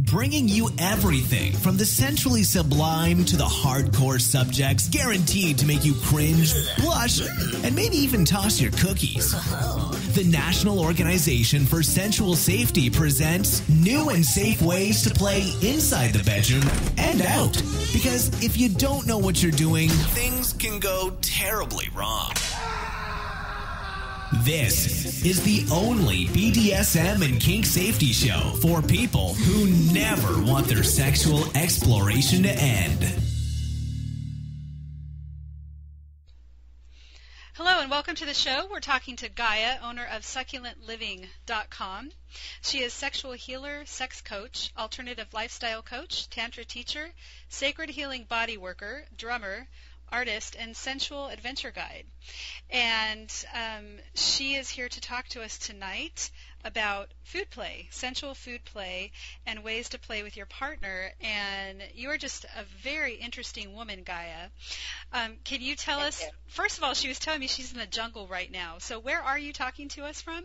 bringing you everything from the sensually sublime to the hardcore subjects guaranteed to make you cringe, blush, and maybe even toss your cookies. The National Organization for Sensual Safety presents new and safe ways to play inside the bedroom and out. Because if you don't know what you're doing, things can go terribly wrong. This is the only BDSM and kink safety show for people who never want their sexual exploration to end. Hello and welcome to the show. We're talking to Gaia, owner of SucculentLiving.com. She is sexual healer, sex coach, alternative lifestyle coach, tantra teacher, sacred healing body worker, drummer, artist, and sensual adventure guide. And she is here to talk to us tonight about food play, sensual food play, and ways to play with your partner. And you're just a very interesting woman, Gaia. Can you tell us, first of all, she was telling me she's in the jungle right now. So where are you talking to us from?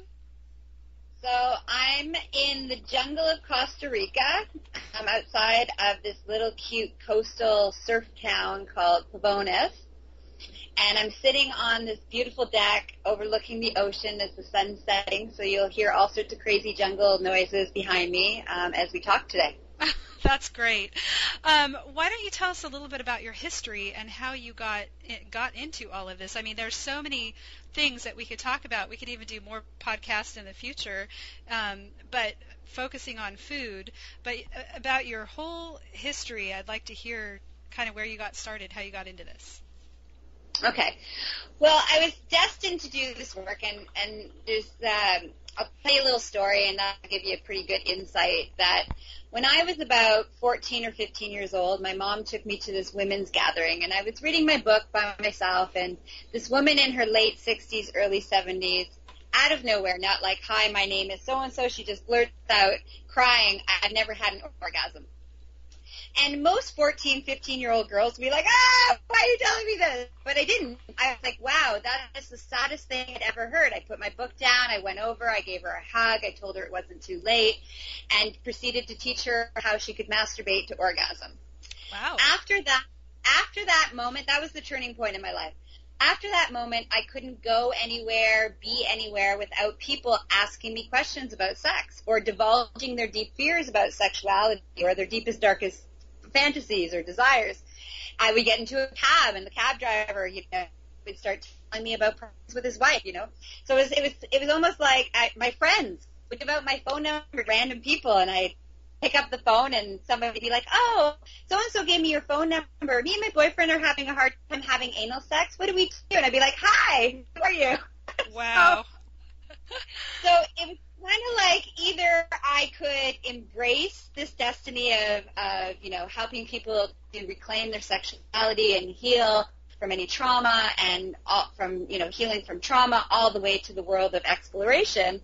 So I'm in the jungle of Costa Rica. I'm outside of this little cute coastal surf town called Pavones. And I'm sitting on this beautiful deck overlooking the ocean as the sun's setting. So you'll hear all sorts of crazy jungle noises behind me as we talk today. That's great. Why don't you tell us a little bit about your history and how you got into all of this? I mean, there's so many things that we could talk about. We could even do more podcasts in the future, but focusing on food. But about your whole history, I'd like to hear kind of where you got started, how you got into this. Okay. Well, I was destined to do this work, and there's I'll tell you a little story, and that'll give you a pretty good insight that when I was about 14 or 15 years old, my mom took me to this women's gathering, and I was reading my book by myself, and this woman in her late 60s, early 70s, out of nowhere, not like, hi, my name is so-and-so, she just blurts out, crying, I've never had an orgasm. And most 14, 15-year-old girls would be like, why are you telling me this? But I didn't. I was like, wow, that is the saddest thing I'd ever heard. I put my book down. I went over. I gave her a hug. I told her it wasn't too late and proceeded to teach her how she could masturbate to orgasm. Wow. After that moment, that was the turning point in my life. After that moment, I couldn't go anywhere, be anywhere without people asking me questions about sex or divulging their deep fears about sexuality or their deepest, darkest fantasies or desires. I would get into a cab, and the cab driver, would start telling me about problems with his wife, So it was almost like my friends would give out my phone number to random people, and I'd pick up the phone, and somebody would be like, oh, so-and-so gave me your phone number. Me and my boyfriend are having a hard time having anal sex. What do we do? And I'd be like, hi, how are you? Wow. So it was kind of like either I could embrace this destiny of helping people to reclaim their sexuality and heal from any trauma and from healing from trauma all the way to the world of exploration.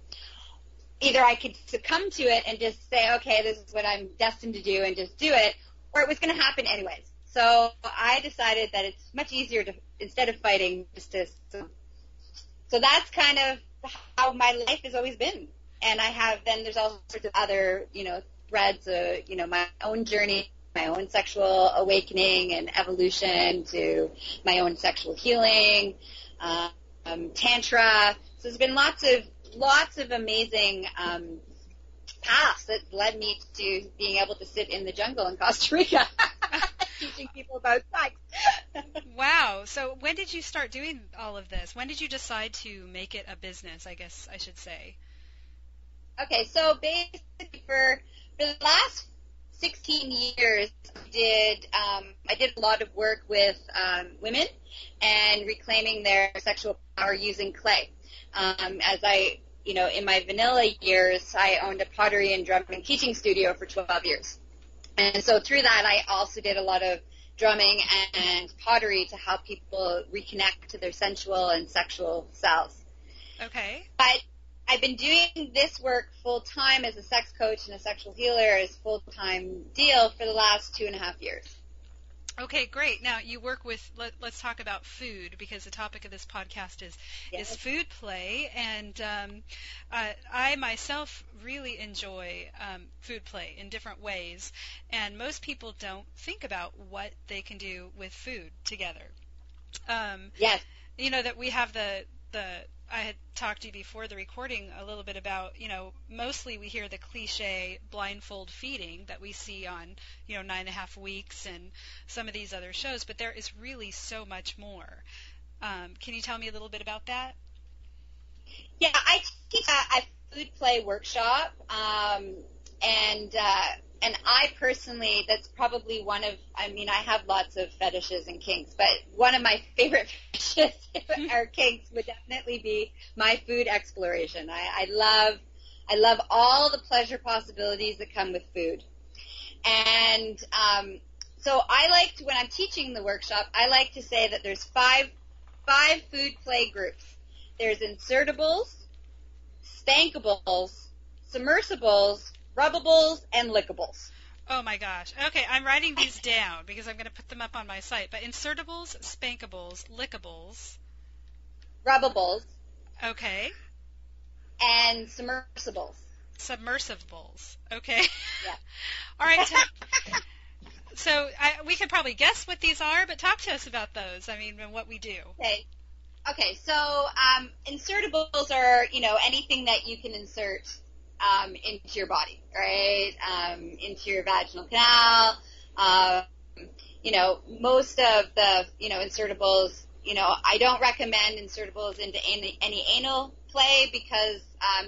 Either I could succumb to it and just say, okay, this is what I'm destined to do and just do it, or it was going to happen anyways. So I decided that it's much easier to, instead of fighting, just to. So that's kind of how my life has always been. And then there's all sorts of other, threads of, my own journey, my own sexual awakening and evolution to my own sexual healing, tantra. So there's been lots of amazing paths that led me to being able to sit in the jungle in Costa Rica teaching people about sex. Wow. So when did you start doing all of this? When did you decide to make it a business, I guess I should say? Okay, so basically for the last 16 years, I did a lot of work with women and reclaiming their sexual power using clay. As I, in my vanilla years, I owned a pottery and drumming teaching studio for 12 years. And so through that, I also did a lot of drumming and pottery to help people reconnect to their sensual and sexual selves. Okay. But I've been doing this work full-time as a sex coach and a sexual healer as full-time deal for the last 2.5 years. Okay, great. Now you work with. Let's talk about food, because the topic of this podcast is food play, and I myself really enjoy food play in different ways, and most people don't think about what they can do with food together. Yes. You know that we have the. I had talked to you before the recording a little bit about, mostly we hear the cliche blindfold feeding that we see on, 9.5 Weeks and some of these other shows, but there is really so much more. Can you tell me a little bit about that? Yeah, I teach a food play workshop, and I personally, that's probably I have lots of fetishes and kinks, but one of my favorite fetishes or kinks would definitely be my food exploration. I love all the pleasure possibilities that come with food. And so when I'm teaching the workshop, I like to say that there's five food play groups. There's Insertables, Spankables, Submersivebles, Rubbables, and Lickables. Oh my gosh. Okay, I'm writing these down because I'm going to put them up on my site. But Insertables, Spankables, Lickables. Rubbables. Okay. And Submersibles. Submersivebles. Okay. Yeah. All right. So we could probably guess what these are, but talk to us about those. I mean, and what we do. Okay. So Insertables are, anything that you can insert into your body, right? Into your vaginal canal. Most of the, Insertables, I don't recommend Insertables into any anal play because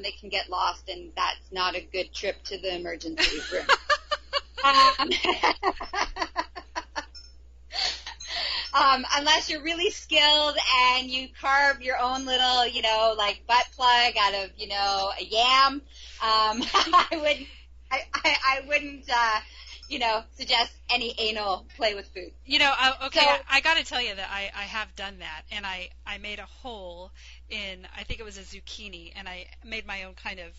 they can get lost, and that's not a good trip to the emergency room. Unless you're really skilled and you carve your own little, butt plug out of, a yam, I wouldn't, suggest any anal play with food. Okay, So, I got to tell you that I have done that, and I made a hole in, I think it was a zucchini, and I made my own kind of,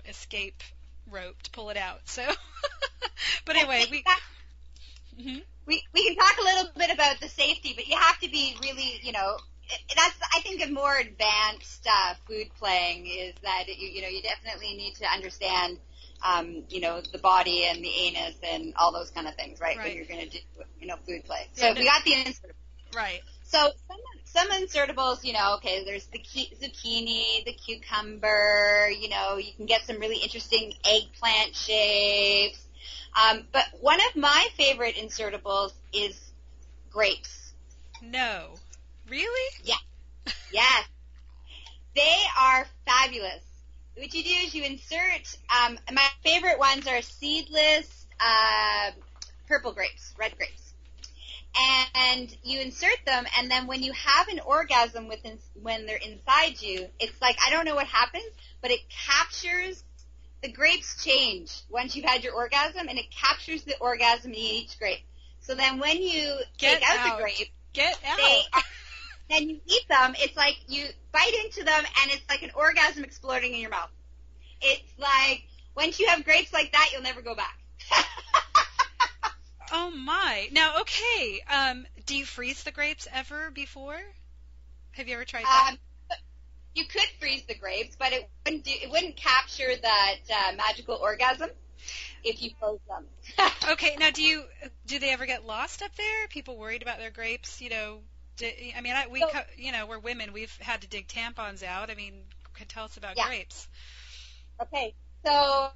escape rope to pull it out. So, but anyway, we can talk a little bit about the safety, but you have to be really, that's, I think, a more advanced food playing is that, you definitely need to understand, the body and the anus and all those kind of things, right? When you're going to do, food play. So we got the Insertables. Right. So some Insertables, there's the zucchini, the cucumber, you can get some really interesting eggplant shapes. But one of my favorite Insertables is grapes. No. Really? Yeah. Yes. They are fabulous. What you do is you insert, my favorite ones are seedless purple grapes, red grapes. And you insert them, and then when you have an orgasm when they're inside you, it's like, I don't know what happens, but it captures, the grapes change once you've had your orgasm, and it captures the orgasm in each grape. So then when you take out the grape, then you eat them, it's like you bite into them, and it's like an orgasm exploding in your mouth. It's like, once you have grapes like that, you'll never go back. Oh my. Now, okay, do you freeze the grapes ever before? Have you ever tried that? You could freeze the grapes, but it wouldn't capture that magical orgasm if you froze them. Okay, now do they ever get lost up there? People worried about their grapes, we're women, we've had to dig tampons out. I mean, tell us about grapes. Okay, so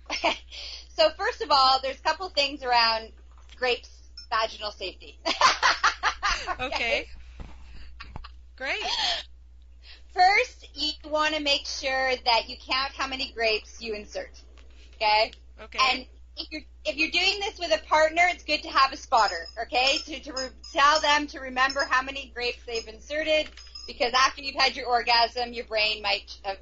first of all, there's a couple things around grapes' vaginal safety. Okay. Great. First, you want to make sure that you count how many grapes you insert. Okay? Okay. And if you're doing this with a partner, it's good to have a spotter, okay? To tell them to remember how many grapes they've inserted, because after you've had your orgasm, your brain might have,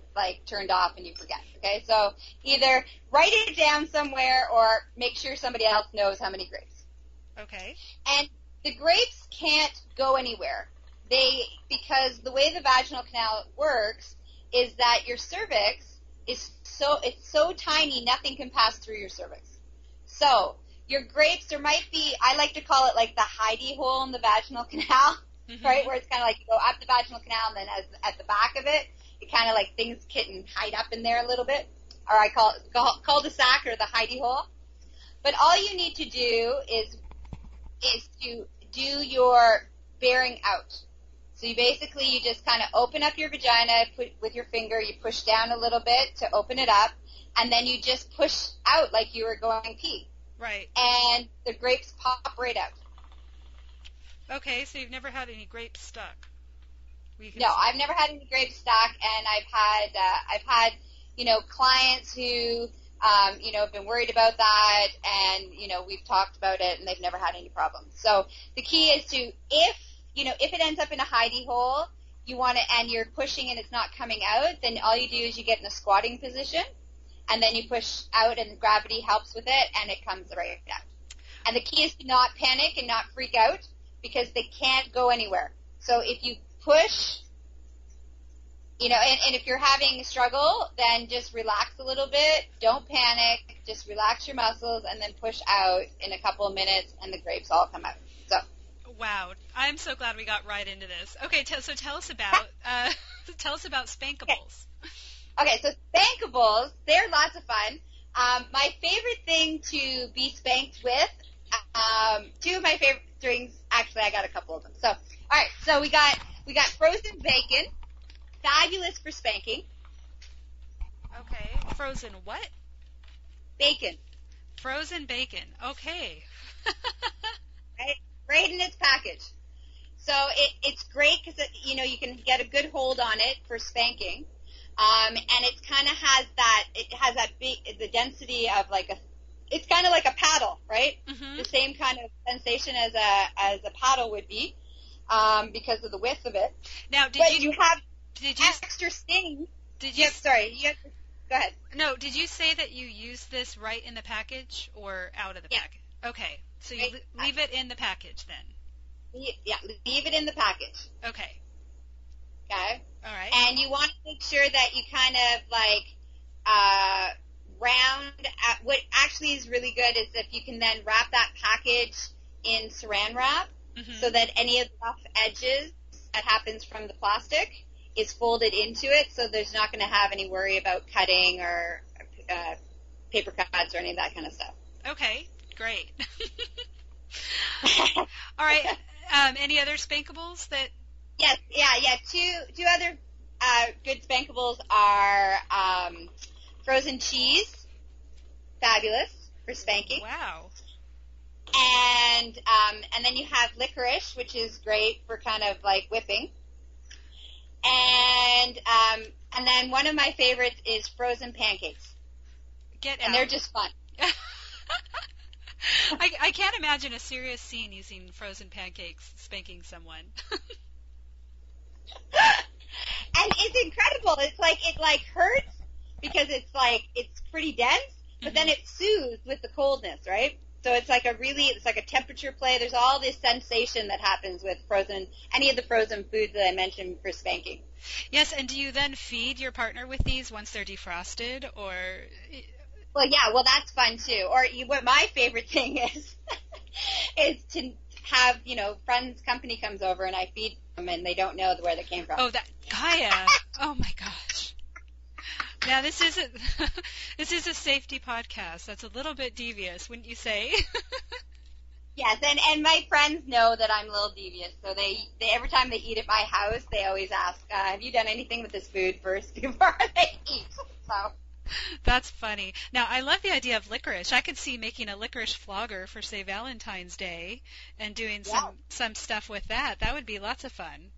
turned off and you forget, okay? So either write it down somewhere or make sure somebody else knows how many grapes. Okay. And the grapes can't go anywhere. Because the way the vaginal canal works is that your cervix is so tiny, nothing can pass through your cervix. So your grapes, there might be, I like to call it like the hidey hole in the vaginal canal, right? Where it's kind of like you go up the vaginal canal and then at the back of it, it kind of like things can hide up in there a little bit. Or I call it cul-de-sac or the hidey hole. But all you need to do is to do your bearing out. So you just kind of open up your vagina with your finger. You push down a little bit to open it up, and then you just push out like you were going pee. Right. And the grapes pop right out. Okay, so you've never had any grapes stuck? No, I've never had any grapes stuck, and I've had clients who have been worried about that, and we've talked about it, and they've never had any problems. So the key is to if it ends up in a hidey hole, and you're pushing and it's not coming out, then all you do is you get in a squatting position, and then you push out, and gravity helps with it, and it comes right out. And the key is to not panic and not freak out, because they can't go anywhere. So if you push, and if you're having a struggle, then just relax a little bit. Don't panic. Just relax your muscles, and then push out in a couple of minutes, and the grapes all come out. So. Wow, I'm so glad we got right into this. Okay, so tell us about Spankables. Okay, so Spankables, they're lots of fun. My favorite thing to be spanked with, two of my favorite drinks. Actually, I got a couple of them. So, all right, so we got frozen bacon, fabulous for spanking. Okay, frozen what? Bacon. Frozen bacon. Okay. Right in its package. So it's great because you can get a good hold on it for spanking, and it kind of has the density of it's kind of like a paddle, right? Mm-hmm. The same kind of sensation as a paddle would be, because of the width of it. Now, did you have extra sting? Did you? Sorry, go ahead. No, did you say that you use this right in the package or out of the package? Okay, so you leave it in the package then. Yeah, leave it in the package. Okay. Okay. All right. And you want to make sure that you kind of round. What actually is really good is if you can then wrap that package in saran wrap, so that any of the rough edges that happens from the plastic is folded into it, so there's not going to have any worry about cutting or paper cuts or any of that kind of stuff. Okay, great. All right. Any other Spankables that? Yes, yeah. Two other good Spankables are frozen cheese, fabulous for spanking. Wow. And then you have licorice, which is great for kind of like whipping. And then one of my favorites is frozen pancakes. And they're just fun. I can't imagine a serious scene using frozen pancakes spanking someone. And it's incredible. It's it hurts because it's pretty dense, but then it soothes with the coldness, right? So it's like a temperature play. There's all this sensation that happens with any of the frozen foods that I mentioned for spanking. Yes, and do you then feed your partner with these once they're defrosted, or? Well, yeah, that's fun too. Or what my favorite thing is to have, friends, company comes over and I feed them and they don't know where they came from. Oh, that Gaia. Oh my gosh. Now this is a safety podcast. That's a little bit devious, wouldn't you say? Yes, and my friends know that I'm a little devious, so they every time they eat at my house, they always ask, have you done anything with this food first before they eat? So. That's funny. Now, I love the idea of licorice. I could see making a licorice flogger for, say, Valentine's Day and doing some stuff with that. That would be lots of fun.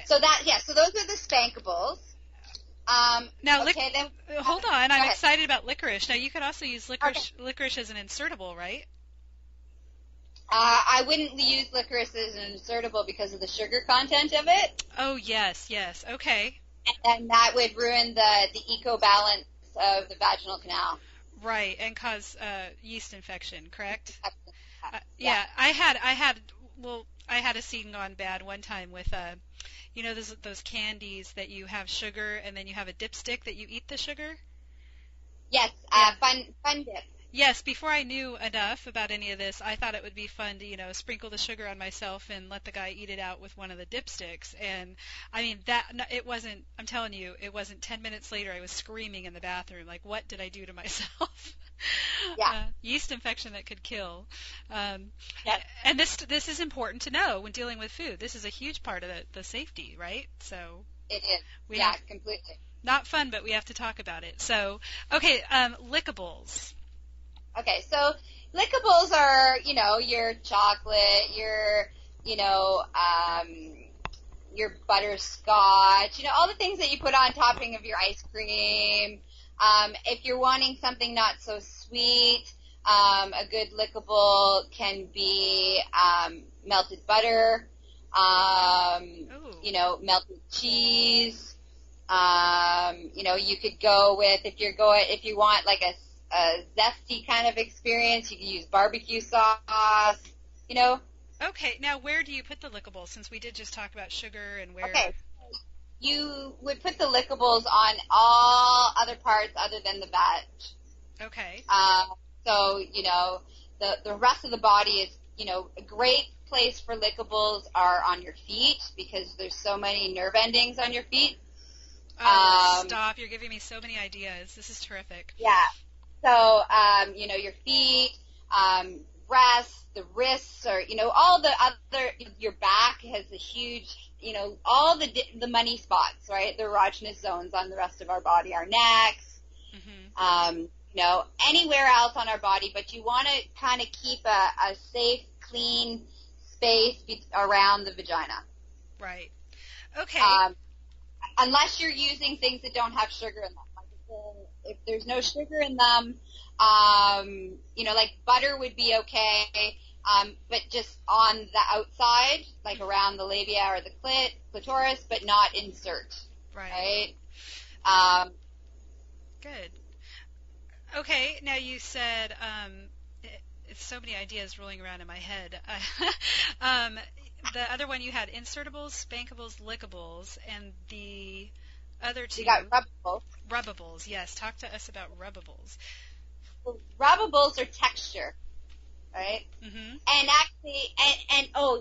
So those are the Spankables. Now, okay, then hold on. I'm excited about licorice. Now, you could also use licorice as an insertable, right? I wouldn't use licorice as an insertable because of the sugar content of it. Oh, yes. Okay. And that would ruin the eco-balance of the vaginal canal. Right, and cause yeast infection, correct? Yeah. I had a scene gone bad one time with those candies that you have sugar and then you have a dipstick that you eat the sugar. Yes, fun dip. Yes, before I knew enough about any of this, I thought it would be fun to, sprinkle the sugar on myself and let the guy eat it out with one of the dipsticks. And, I mean, it wasn't, I'm telling you, it wasn't 10 minutes later I was screaming in the bathroom, like, what did I do to myself? Yeah. Yeast infection that could kill. Yes. And this is important to know when dealing with food. This is a huge part of the safety, right? So it is. Completely. Not fun, but we have to talk about it. So, okay, Lickables. Okay, so Lickables are, your chocolate, your butterscotch, all the things that you put on topping of your ice cream. If you're wanting something not so sweet, a good Lickable can be melted butter, melted cheese. You could go with, if you want like a zesty kind of experience, you can use barbecue sauce, Okay, now where do you put the Lickables, since we did just talk about sugar and where? Okay, you would put the Lickables on all other parts other than the veg. Okay. So, the rest of the body is, a great place for Lickables are on your feet because there's so many nerve endings on your feet. Oh, stop. You're giving me so many ideas. This is terrific. Yeah. So, your feet, breasts, the wrists, or, all the other, your back has a huge, all the money spots, right? The erogenous zones on the rest of our body, our necks, anywhere else on our body, but you want to kind of keep a safe, clean space around the vagina. Right. Okay. Unless you're using things that don't have sugar in them. If there's no sugar in them, like butter would be okay, but just on the outside, like around the labia or the clitoris, but not insert. Right? Good. Okay, now you said, it's so many ideas rolling around in my head. The other one you had, Insertables, Spankables, Lickables, and the other two. You got Rubbables. Rubbables, yes. Talk to us about Rubbables. Well, Rubbables are texture, right? Mm-hmm. And actually,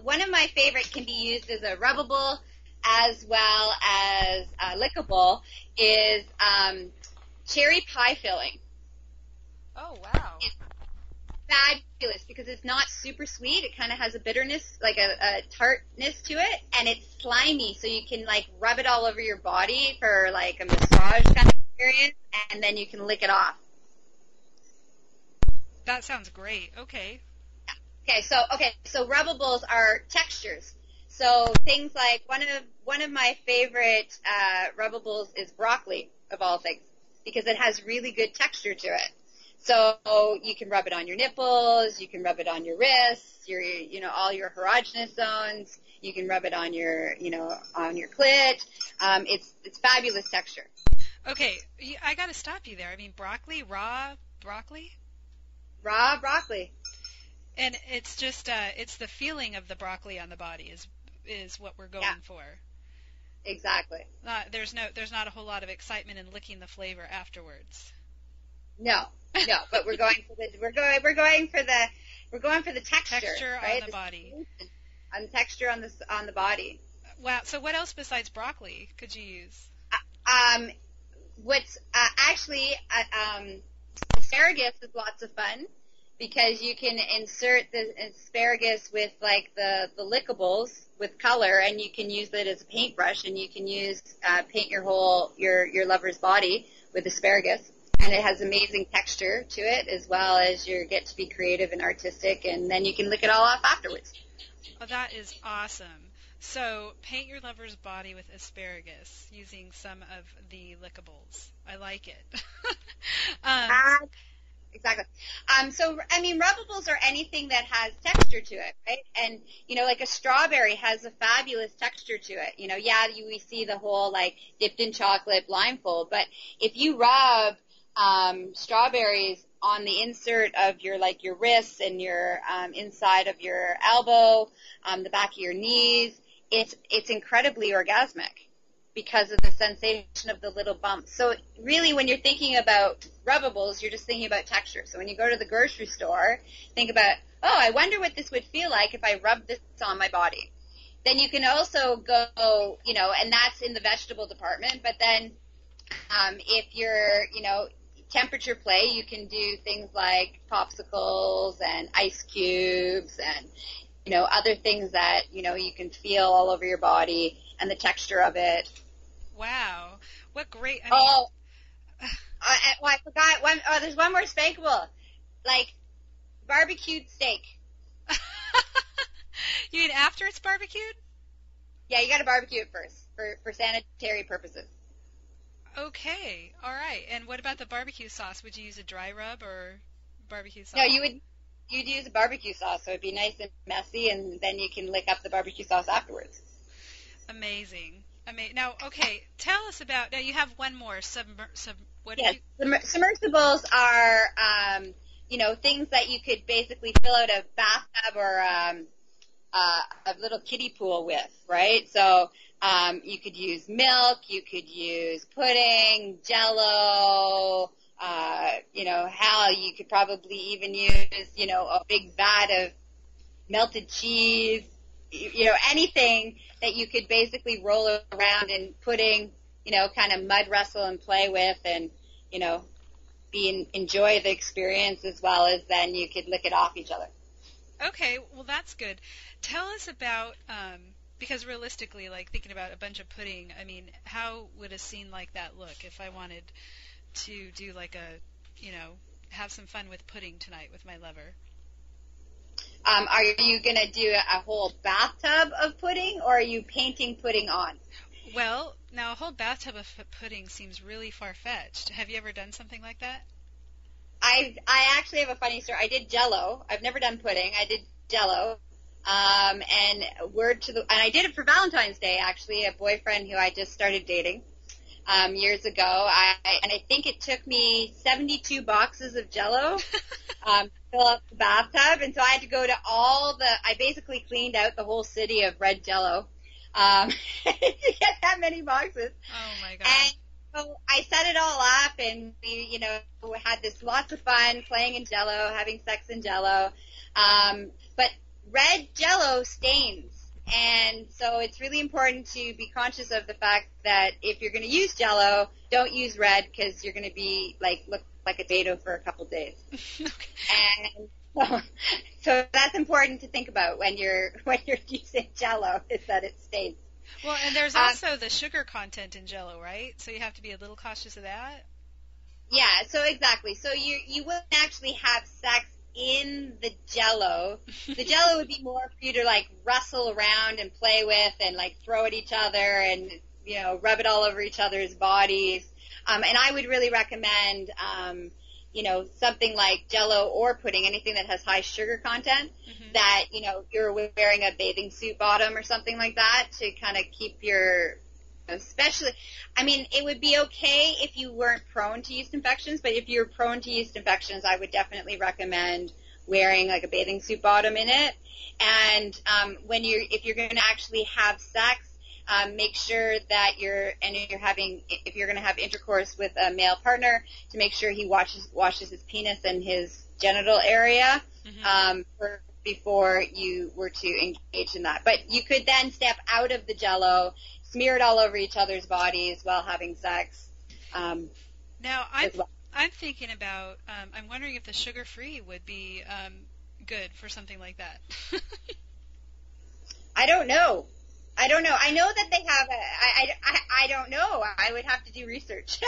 one of my favorite can be used as a Rubbable as well as a Lickable is cherry pie filling. Oh, wow. It's fabulous because it's not super sweet. It kind of has a bitterness, like a tartness to it, and it's slimy, so you can like rub it all over your body for like a massage kind of experience, and then you can lick it off. That sounds great. Okay. So Rubbables are textures. So things like one of my favorite Rubbables is broccoli, of all things, because it has really good texture to it. So you can rub it on your nipples, you can rub it on your wrists, all your erogenous zones. You can rub it on your, on your clit. It's fabulous texture. Okay, I got to stop you there. I mean, raw broccoli? Raw broccoli. And it's just, it's the feeling of the broccoli on the body is what we're going for. Exactly. There's not a whole lot of excitement in licking the flavor afterwards. No, but we're going for the texture, right? On the body. On the texture on the body. Wow. So what else besides broccoli could you use? Asparagus is lots of fun because you can insert the asparagus with like the Lickables with color, and you can use it as a paintbrush, and you can paint your lover's body with asparagus. And it has amazing texture to it, as well as you get to be creative and artistic, and then you can lick it all off afterwards. Well, that is awesome. So paint your lover's body with asparagus using some of the Lickables. I like it. Exactly. Rubbables are anything that has texture to it, right? And, like a strawberry has a fabulous texture to it. We see the whole, like, dipped in chocolate blindfold, but if you rub strawberries on the insert of your wrists and your inside of your elbow, the back of your knees, it's incredibly orgasmic because of the sensation of the little bumps. So really, when you're thinking about Rubbables, you're just thinking about texture. So when you go to the grocery store, think about, oh, I wonder what this would feel like if I rub this on my body. Then you can also go, and that's in the vegetable department. But then if you're, temperature play, you can do things like popsicles and ice cubes and, other things that, you can feel all over your body and the texture of it. Wow. What great. I forgot one. Oh, there's one more Spankable. Like barbecued steak. You mean after it's barbecued? Yeah, you got to barbecue it first for sanitary purposes. Okay, all right. And what about the barbecue sauce? Would you use a dry rub or barbecue sauce? No, you'd use a barbecue sauce, so it'd be nice and messy, and then you can lick up the barbecue sauce afterwards. Amazing. Now, okay, tell us about. Now, you have one more. Submersibles are, things that you could basically fill out a bathtub or a little kiddie pool with, right? So you could use milk, you could use pudding, Jell-O, you could probably even use, a big vat of melted cheese, anything that you could basically roll around in pudding, kind of mud wrestle and play with and, enjoy the experience as well as then you could lick it off each other. Okay, well, that's good. Tell us about, because realistically, like thinking about a bunch of pudding, I mean, how would a scene like that look if I wanted to do like have some fun with pudding tonight with my lover? Are you going to do a whole bathtub of pudding, or are you painting pudding on? Well, now a whole bathtub of pudding seems really far-fetched. Have you ever done something like that? I actually have a funny story. I did Jell-O. I've never done pudding. I did Jell-O. And I did it for Valentine's Day, actually, a boyfriend who I just started dating years ago. And I think it took me 72 boxes of Jell-O to fill up the bathtub. And so I had to go to I basically cleaned out the whole city of red Jell-O to get that many boxes. Oh, my God. And so I set it all up, and we, had this lots of fun playing in Jell-O, having sex in Jell-O. But red Jell-O stains, and so it's really important to be conscious of the fact that if you're going to use Jell-O, don't use red because you're going to be look like a tomato for a couple days. Okay. And so that's important to think about when you're using Jell-O, is that it stains. Well, and there's also the sugar content in Jell-O, right? So you have to be a little cautious of that. Yeah, so exactly. So you wouldn't actually have sex in the Jell-O. The Jell-O would be more for you to wrestle around and play with and throw at each other and rub it all over each other's bodies. And I would really recommend something like Jell-O or pudding, anything that has high sugar content, that you're wearing a bathing suit bottom or something like that to kind of keep your especially, it would be okay if you weren't prone to yeast infections, but if you're prone to yeast infections, I would definitely recommend wearing a bathing suit bottom in it. And if you're going to actually have sex, make sure that if you're going to have intercourse with a male partner, to make sure he washes his penis and his genital area before you were to engage in that. But you could then step out of the Jell-O, smear it all over each other's bodies while having sex. Now, I'm thinking about, I'm wondering if the sugar-free would be good for something like that. I don't know. I know that they have I don't know. I would have to do research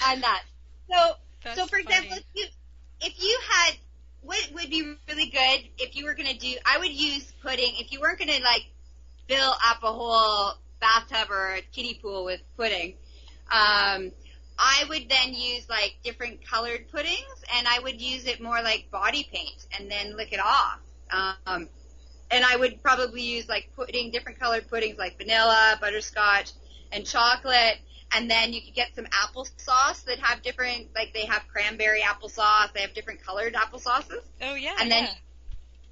on that. So for example, if you had, what would be really good if you were going to do, I would use pudding. If you weren't going to fill up a whole bathtub or a kiddie pool with pudding, I would then use different colored puddings, and I would use it more like body paint and then lick it off. And I would probably use different colored puddings like vanilla, butterscotch, and chocolate. And then you could get some applesauce that have different, they have cranberry applesauce. They have different colored applesauces. Oh, yeah. And then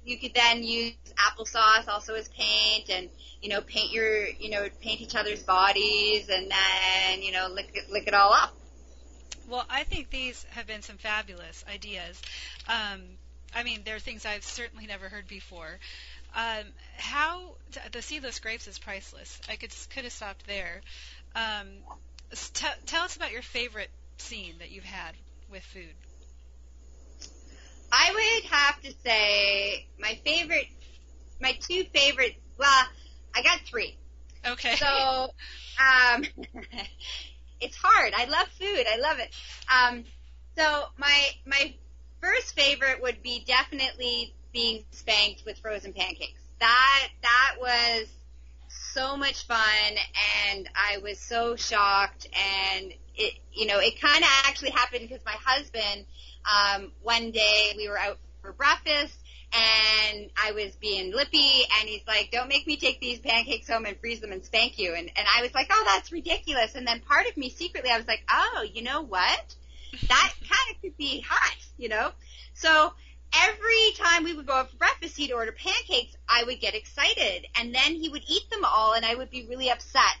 you could then use applesauce also as paint, and paint each other's bodies, and then lick it all up. Well, I think these have been some fabulous ideas. I mean, they're things I've certainly never heard before. How the seedless grapes is priceless. I could have stopped there. Tell us about your favorite scene that you've had with food. I would have to say my two favorite. Well, I got three. Okay. So, it's hard. I love food. I love it. So my first favorite would be definitely being spanked with frozen pancakes. That was so much fun, and I was so shocked, and it kind of actually happened because my husband, one day we were out for breakfast, and I was being lippy, and he's like, don't make me take these pancakes home and freeze them and spank you. And I was like, oh, that's ridiculous. And then part of me secretly, I was like, oh, you know what? That kind of could be hot, So every time we would go out for breakfast, he'd order pancakes, I would get excited. And then he would eat them all, and I would be really upset.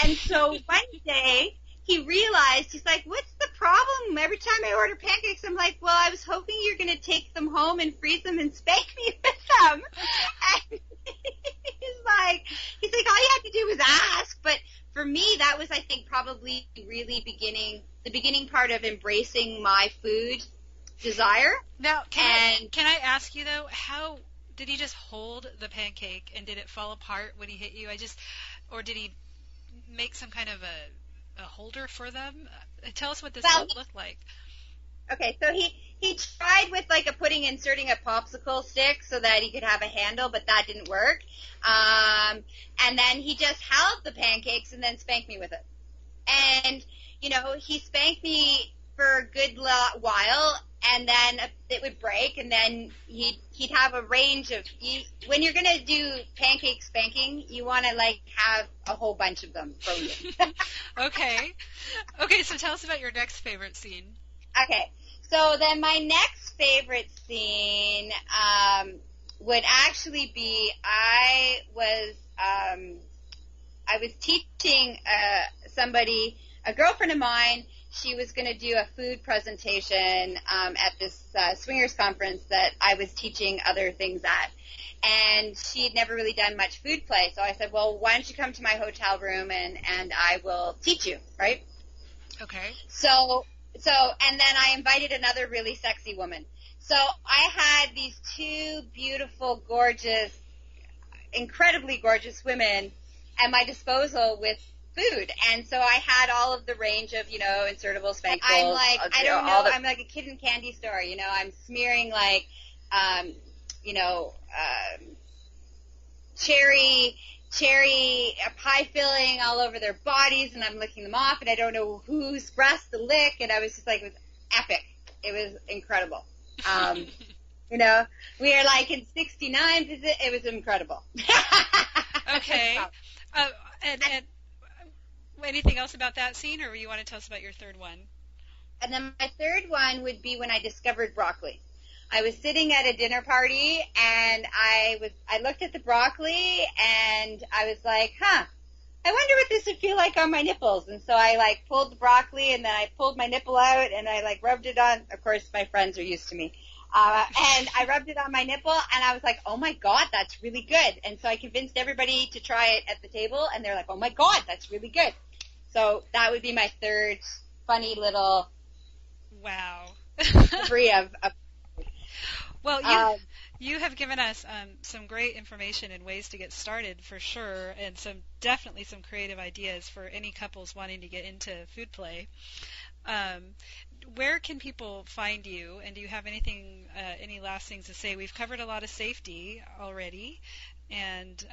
And so one day, he realized, he's like, what's the problem? Every time I order pancakes, I'm like, well, I was hoping you're going to take them home and freeze them and spank me with them. And he's like, all you have to do was ask. But for me, that was, I think, probably really the beginning part of embracing my food desire. Now, can I ask you, though, how did he just hold the pancake, and did it fall apart when he hit you? Or did he make some kind of a holder for them? Tell us what this looked like. Okay, so he tried with inserting a popsicle stick so that he could have a handle, but that didn't work. And then he just held the pancakes and then spanked me with it. And, he spanked me for a good while, and then it would break, and then he'd have a range of, when you're going to do pancake spanking, you want to have a whole bunch of them frozen. Okay, so tell us about your next favorite scene. Okay, so then my next favorite scene would actually be I was teaching a girlfriend of mine. She was going to do a food presentation at this swingers conference that I was teaching other things at. And she had never really done much food play. So I said, well, why don't you come to my hotel room and I will teach you, right? Okay. So and then I invited another really sexy woman. So I had these two beautiful, gorgeous, incredibly gorgeous women at my disposal with food, and so I had all of the range of, Insertables, Spankables. I'm like, I don't know, I'm like a kid in a candy store, I'm smearing cherry pie filling all over their bodies, and I'm licking them off, and I don't know whose breast to lick, and I was just like, it was epic. It was incredible. We are in 69, it was incredible. Okay. And anything else about that scene, or you want to tell us about your third one? And then my third one would be when I discovered broccoli. I was sitting at a dinner party, and I looked at the broccoli, and I was like, I wonder what this would feel like on my nipples. And so I pulled the broccoli, and then I pulled my nipple out, and I rubbed it on. Of course, my friends are used to me. And I rubbed it on my nipple, and I was like, oh my God, that's really good. And so I convinced everybody to try it at the table, and they're like, oh my God, that's really good. So that would be my third funny little delivery of Well, you have given us some great information and ways to get started for sure, and definitely some creative ideas for any couples wanting to get into food play. Where can people find you, and do you have any last things to say? We've covered a lot of safety already, and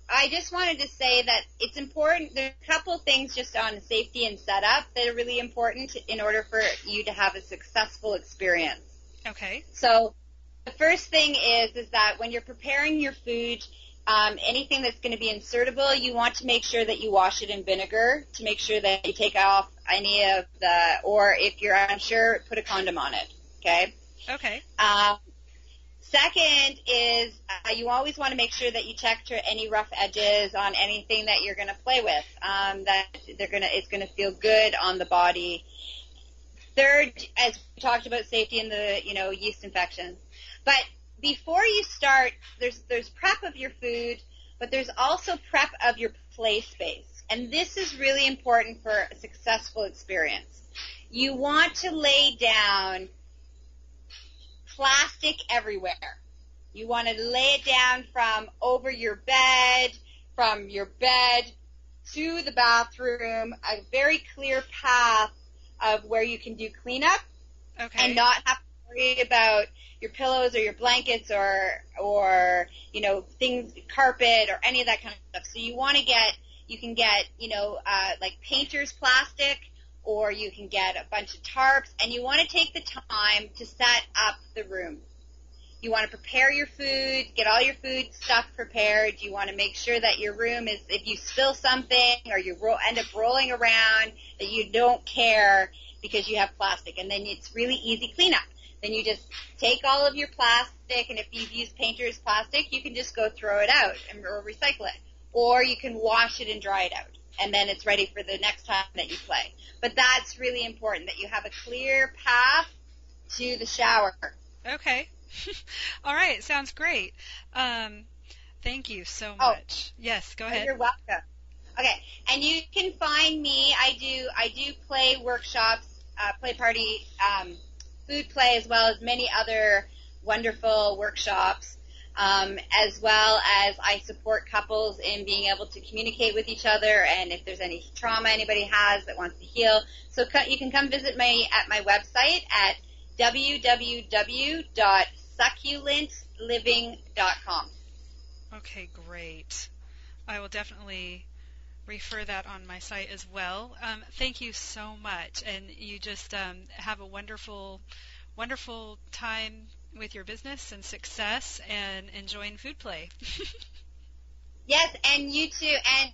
I just wanted to say that it's important. There's a couple things just on safety and setup that are really important in order for you to have a successful experience. Okay. So the first thing is that when you're preparing your food, anything that's going to be insertable, you want to make sure that you wash it in vinegar to make sure that you take off any of or if you're unsure, put a condom on it, okay? Okay. Second is you always want to make sure that you check for any rough edges on anything that you're going to play with. That it's going to feel good on the body. Third, as we talked about, safety in the yeast infections. But before you start, there's prep of your food, but there's also prep of your play space, and this is really important for a successful experience. You want to lay down plastic everywhere. You want to lay it down from over your bed, from your bed to the bathroom, a very clear path of where you can do cleanup, and not have to worry about your pillows or your blankets or things, carpet or any of that kind of stuff. So you can get like painter's plastic, or you can get a bunch of tarps, and you want to take the time to set up the room. You want to prepare your food, get all your food stuff prepared. You want to make sure that your room is, if you spill something or you end up rolling around, that you don't care because you have plastic. And then it's really easy cleanup. Then you just take all of your plastic, and if you've used painter's plastic, you can just go throw it out or recycle it. Or you can wash it and dry it out, and then it's ready for the next time that you play. But that's really important, that you have a clear path to the shower. Okay. All right. Sounds great. Thank you so much. Yes, go ahead. You're welcome. Okay. And you can find me. I do play workshops, play party, food play, as well as many other wonderful workshops, as well as I support couples in being able to communicate with each other, and if there's any trauma anybody has that wants to heal. So you can come visit me at my website at www.succulentliving.com. Okay, great. I will definitely refer that on my site as well. Thank you so much, and you just have a wonderful time with your business and success and enjoying food play. Yes, and you too. And